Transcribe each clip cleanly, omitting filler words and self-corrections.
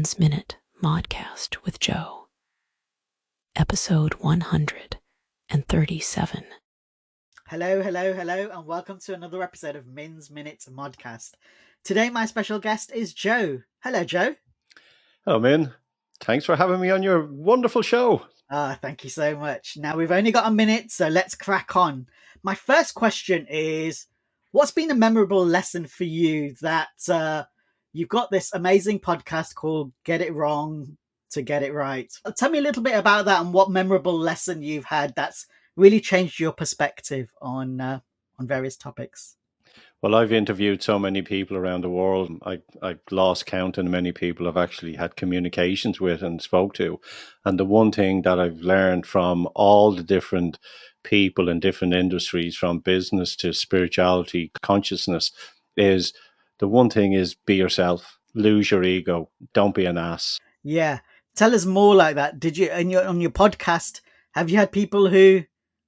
Men's Minute Modcast with Joe, episode 137. Hello, and welcome to another episode of Men's Minute Modcast. Today, my special guest is Joe. Hello, Joe. Hello, Min. Thanks for having me on your wonderful show. Thank you so much. Now, we've only got a minute, so let's crack on. My first question is, what's been a memorable lesson for you that you've got this amazing podcast called Get It Wrong to Get It Right? Tell me a little bit about that and what memorable lesson you've had that's really changed your perspective on various topics. Well, I've interviewed so many people around the world. I've lost count on many people I've actually had communications with and spoke to. And the one thing that I've learned from all the different people in different industries, from business to spirituality, consciousness, is the one thing is be yourself, lose your ego, don't be an ass. Yeah. Tell us more like that. Did you on your podcast, have you had people who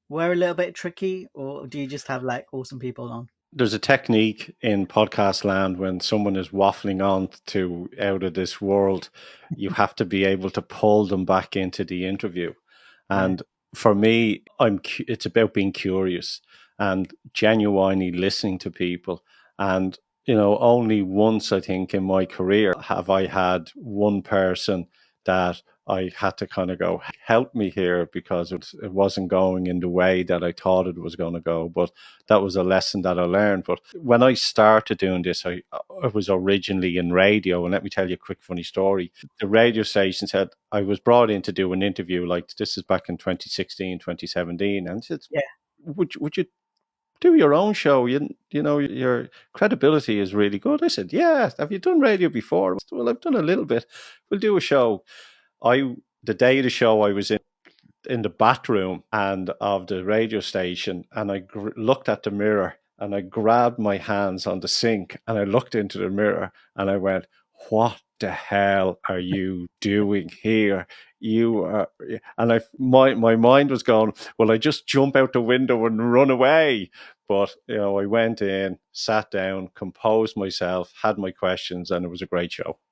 were a little bit tricky, or do you just have like awesome people on? There's a technique in podcast land when someone is waffling on to out of this world, you have to be able to pull them back into the interview. And for me, it's about being curious and genuinely listening to people. And, only once, I think, in my career have I had one person that I had to kind of go, help me here, because it wasn't going in the way that I thought it was going to go. But that was a lesson that I learned. But when I started doing this, I was originally in radio. And let me tell you a quick funny story. The radio station said I was brought in to do an interview, like this is back in 2016, 2017. And said, Yeah. would you do your own show? Your credibility is really good. I said, yeah. Have you done radio before? Well, I've done a little bit. We'll do a show. The day of the show, I was in the bathroom and of the radio station, and I looked at the mirror and I grabbed my hands on the sink and I looked into the mirror and I went, what the hell are you doing here? You are, and my mind was going, well, I just jump out the window and run away. But, I went in, sat down, composed myself, had my questions, and it was a great show.